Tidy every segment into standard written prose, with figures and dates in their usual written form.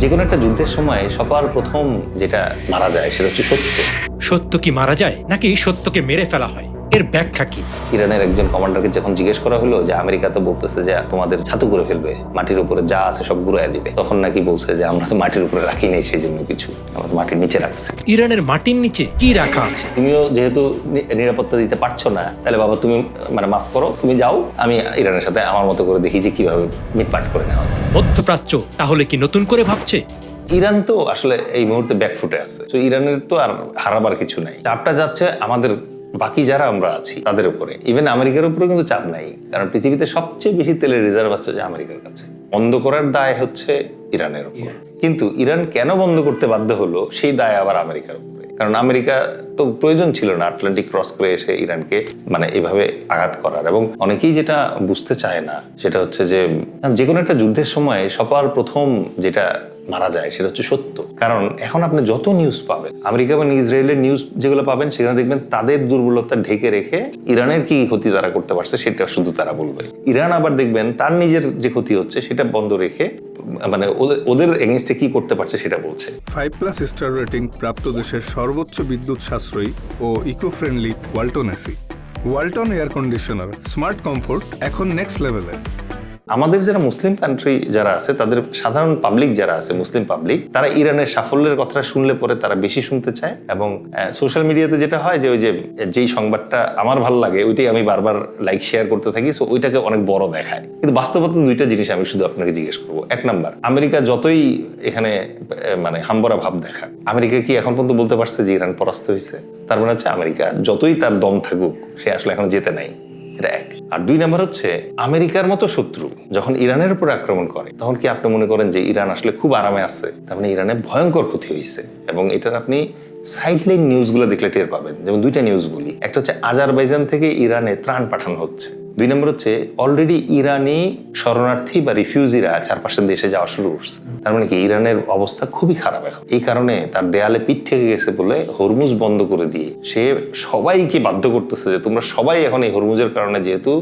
যে কোনো একটা যুদ্ধের সময় সবার প্রথম যেটা মারা যায় সেটা হচ্ছে সত্য। সত্য কি মারা যায় নাকি সত্যকে মেরে ফেলা হয়? এর ব্যাখ্যা কি? ইরানের একজন কমান্ডারকে যখন জিজ্ঞেস করা হলো যে আমেরিকা তো বলতেছে যে তোমাদের ছাতু করে ফেলবে, মাটির উপরে যা আছে সব গুঁড়ায় দিবে, তখন নাকি বলছে যে আমরা তো মাটির উপরে রাখি নাই, সেই জন্য কিছু আমরা তো মাটির নিচে রাখছি। ইরানের মাটির নিচে কি রাখা আছে? তুমিও যেহেতু নিরাপত্তা দিতে পারছো না, তাহলে বাবা তুমি মাফ করো, তুমি যাও, আমি ইরানের সাথে আমার মতো করে দেখি যে কিভাবে মিটমাট করে নেওয়া যায়। মধ্যপ্রাচ্য তাহলে কি নতুন করে ভাবছে? ইরান তো আসলে এই মুহূর্তে ব্যাকফুটে আছে, তো ইরানের তো আর হারাবার কিছু নাই। চাপটা যাচ্ছে আমাদের বাকি যারা আমরা আছি তাদের উপরে, ইভেন আমেরিকার উপরে কিন্তু চাপ নাই, কারণ পৃথিবীতে সবচেয়ে বেশি তেলের রিজার্ভ আছে যে আমেরিকার কাছে। বন্ধ করার দায় হচ্ছে ইরানের উপর, কিন্তু ইরান কেন বন্ধ করতে বাধ্য হলো সেই দায় আবার আমেরিকার উপরে, কারণ আমেরিকা তো প্রয়োজন ছিল না আটলান্টিক ক্রস করে এসে ইরানকে এভাবে আঘাত করার। এবং অনেকেই যেটা বুঝতে চায় না সেটা হচ্ছে যে কোনো একটা যুদ্ধের সময় সবার প্রথম যেটা মারা যায় সেটা হচ্ছে সত্য। কারণ এখন আপনি যত নিউজ পাবেন, আমেরিকা এবং ইসরায়েলের নিউজ যেগুলো পাবেন, সেখানে দেখবেন তাদের দুর্বলতা ঢেকে রেখে ইরানের কি ক্ষতি তারা করতে পারছে সেটা শুধু তারা বলবে। ইরান আবার দেখবেন তার নিজের যে ক্ষতি হচ্ছে সেটা বন্ধ রেখে ওদের এগেইনস্টে কি করতে পারছে সেটা বলছে। 5+ স্টার রেটিং প্রাপ্ত দেশের সর্বোচ্চ বিদ্যুৎ সাশ্রয়ী ও eco friendly Walton AC. Walton air conditioner, smart comfort এখন নেক্সট লেভেলে। আমাদের যারা মুসলিম কান্ট্রি যারা আছে, তাদের সাধারণ পাবলিক যারা আছে, মুসলিম পাবলিক, তারা ইরানের সাফল্যের কথাটা শুনলে পরে তারা বেশি শুনতে চায়। এবং সোশ্যাল মিডিয়াতে যেটা হয় যে যেই সংবাদটা আমার ভালো লাগে ওইটাই আমি বারবার লাইক শেয়ার করতে থাকি, সো ওইটাকে অনেক বড় দেখায়। কিন্তু বাস্তবতা দুইটা জিনিস আমি শুধু আপনাকে জিজ্ঞেস করবো। এক নাম্বার, আমেরিকা যতই এখানে হাম্বরা ভাব দেখা, আমেরিকা কি এখন পর্যন্ত বলতে পারছে যে ইরান পরাস্ত হয়েছে? তার মানে হচ্ছে আমেরিকা যতই তার দম থাকুক, সে আসলে এখন যেতে নাই, এটা এক। আর দুই নাম্বার হচ্ছে, আমেরিকার মতো শত্রু যখন ইরানের উপর আক্রমণ করে, তখন কি আপনি মনে করেন যে ইরান আসলে খুব আরামে আছে? তার মানে ইরানে ভয়ঙ্কর ক্ষতি হয়েছে। এবং এটার আপনি সাইডলাইন নিউজগুলো দেখলে টের পাবেন। যেমন দুইটা নিউজ বলি, একটা হচ্ছে আজারবাইজান থেকে ইরানে ত্রাণ পাঠানো হচ্ছে, দুই নম্বর হচ্ছে অলরেডি ইরানি শরণার্থী বা রিফিউজিরা চারপাশের দেশে যাওয়া শুরু করছে। তার মানে কি ইরানের অবস্থা খুবই খারাপ এখন। এই কারণে তার দেয়ালে পিঠ থেকে গেছে বলে হরমুজ বন্ধ করে দিয়ে সে সবাইকে বাধ্য করতেছে যে তোমরা সবাই এখন এই হরমুজের কারণে যেহেতু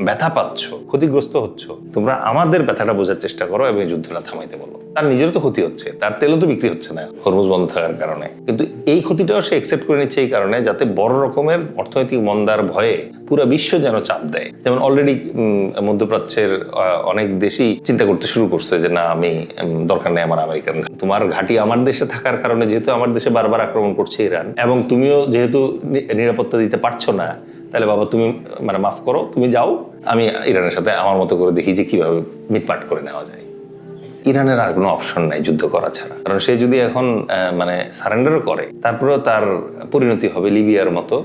ব্যথা পাচ্ছ, ক্ষতিগ্রস্ত হচ্ছ, তোমরা আমাদের ব্যথাটা বোঝার চেষ্টা করো এবং এই যুদ্ধটা থামাইতে বলো। তার নিজেরও তো ক্ষতি হচ্ছে, তার তেলও তো বিক্রি হচ্ছে না হরমুজ বন্ধ থাকার কারণে, কিন্তু এই ক্ষতিটাও সে একসেপ্ট করে নিচ্ছে এই কারণে যাতে বড় রকমের অর্থনৈতিক মন্দার ভয়ে পুরো বিশ্ব যেন চাপ দেয়। যেমন অলরেডি মধ্যপ্রাচ্যের অনেক দেশই চিন্তা করতে শুরু করছে যে না, আমি দরকার নেই আমার আমেরিকান, তোমার ঘাঁটি আমার দেশে থাকার কারণে যেহেতু আমার দেশে বারবার আক্রমণ করছে ইরান, এবং তুমিও যেহেতু নিরাপত্তা দিতে পারছো না, তাহলে বাবা তুমি মাফ করো, তুমি যাও, আমি ইরানের সাথে আমার মতো করে দেখি যে কিভাবে মিটমাট করে নেওয়া যায়। ইরানের আর কোনো অপশন নাই যুদ্ধ করা ছাড়া, কারণ সে যদি এখন সারেন্ডারও করে, তারপরেও তার পরিণতি হবে লিবিয়ার মতো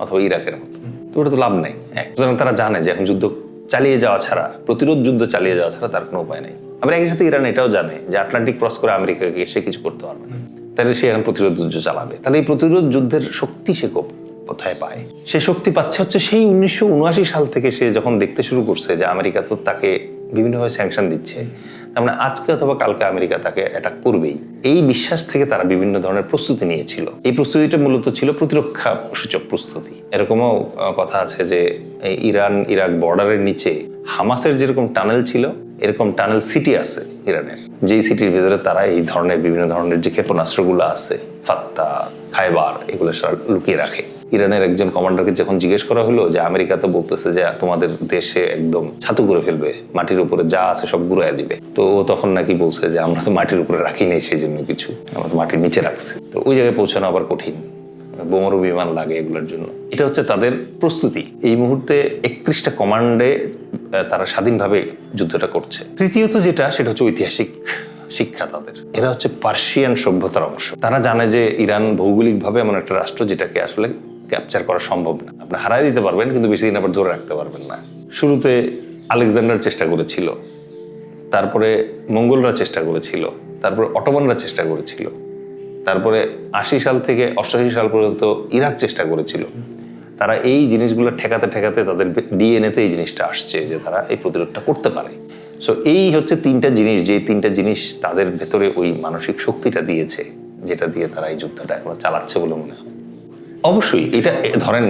অথবা ইরাকের মতো, তো ওটা তো লাভ নাই। সুতরাং তারা জানে যে এখন যুদ্ধ চালিয়ে যাওয়া ছাড়া, প্রতিরোধ যুদ্ধ চালিয়ে যাওয়া ছাড়া তার কোনো উপায় নেই। আবার একই সাথে ইরান এটাও জানে যে আটলান্টিক ক্রস করে আমেরিকাকে সে কিছু করতে পারবে না, তাহলে সে এখন প্রতিরোধ যুদ্ধ চালাবে। তাহলে এই প্রতিরোধ যুদ্ধের শক্তি সে কোথায় পায়? সে শক্তি পাচ্ছে হচ্ছে সেই 1979 সাল থেকে সে যখন দেখতে শুরু করছে যে আমেরিকা তো তাকে বিভিন্নভাবে স্যাংশন দিচ্ছে, তার মানে আজকে অথবা কালকে আমেরিকা তাকে অ্যাটাক করবেই। এই বিশ্বাস থেকে তারা বিভিন্ন ধরনের প্রস্তুতি নিয়েছিল। এই প্রস্তুতিটা মূলত ছিল প্রতিরক্ষা সূচক প্রস্তুতি। এরকমও কথা আছে যে ইরান ইরাক বর্ডারের নিচে হামাসের যেরকম টানেল ছিল, এরকম টানেল সিটি আছে ইরানের, যেই সিটির ভিতরে তারা এই ধরনের বিভিন্ন ধরনের যে ক্ষেপণাস্ত্রগুলো আছে, ফাত্তা, খায়বার, এগুলো লুকিয়ে রাখে। ইরানের একজন কমান্ডারকে যখন জিজ্ঞেস করা হলো যে আমেরিকা তো বলতেছে যে তোমাদের দেশে একদম ছাতু করে ফেলবে, মাটির উপরে যা আছে সব গুঁড়ায় দিবে, তো ও তখন নাকি বলছে যে আমরা তো মাটির উপরে রাখি নাই, সেই জন্য কিছু আমরা তো মাটির নিচে রাখছি। তো ওই জায়গায় পৌঁছানো আবার কঠিন, বোমারু বিমান লাগে এগুলোর জন্য। এটা হচ্ছে তাদের প্রস্তুতি। এই মুহূর্তে 31টা কমান্ডে তারা স্বাধীনভাবে যুদ্ধটা করছে। তৃতীয়ত যেটা, সেটা হচ্ছে ঐতিহাসিক শিক্ষা তাদের। এরা হচ্ছে পার্সিয়ান সভ্যতার অংশ। তারা জানে যে ইরান ভৌগোলিকভাবে এমন একটা রাষ্ট্র যেটাকে আসলে ক্যাপচার করা সম্ভব না। আপনি হারাই দিতে পারবেন কিন্তু বেশি দিন আবার ধরে রাখতে পারবেন না। শুরুতে আলেকজান্ডার চেষ্টা করেছিল, তারপরে মঙ্গলরা চেষ্টা করেছিল, তারপরে অটোমানরা চেষ্টা করেছিল, তারপরে 80 সাল থেকে 88 সাল পর্যন্ত ইরাক চেষ্টা করেছিল। তারা এই জিনিসগুলো ঠেকাতে ঠেকাতে তাদের ডিএনএতে এই জিনিসটা আসছে যে তারা এই প্রতিরোধটা করতে পারে। সো এই হচ্ছে তিনটা জিনিস, যে তিনটা জিনিস তাদের ভেতরে ওই মানসিক শক্তিটা দিয়েছে, যেটা দিয়ে তারা এই যুদ্ধটা এখন চালাচ্ছে বলে মনে হয়। অবশ্যই এটা ধরেন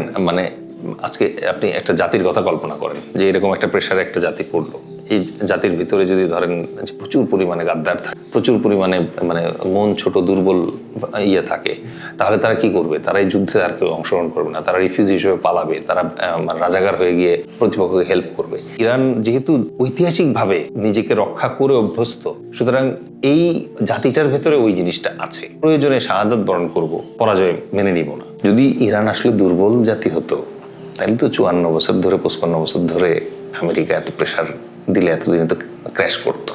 আজকে আপনি একটা জাতির কথা কল্পনা করেন যে এরকম একটা প্রেশারে একটা জাতি পড়লো, এই জাতির ভিতরে যদি ধরেন যে প্রচুর পরিমাণে গাদ্দার থাকে, প্রচুর পরিমাণে মানে মন ছোট দুর্বল থাকে, তাহলে তারা কি করবে? তারা এই যুদ্ধে আর কেউ অংশগ্রহণ করবে না, তারা রিফিউজি হিসেবে পালাবে, তারা রাজাকার হয়ে গিয়ে প্রতিপক্ষকে হেল্প করবে। ইরান যেহেতু ঐতিহাসিকভাবে নিজেকে রক্ষা করে অভ্যস্ত, সুতরাং এই জাতিটার ভেতরে ওই জিনিসটা আছে। প্রয়োজনে শাহাদাত বরণ করব, পরাজয় মেনে নিব না। যদি ইরান আসলে দুর্বল জাতি হতো, তাহলে তো 54 বছর ধরে 55 বছর ধরে আমেরিকা এত প্রেশার দিলে এতদিন তো ক্র্যাশ করতো।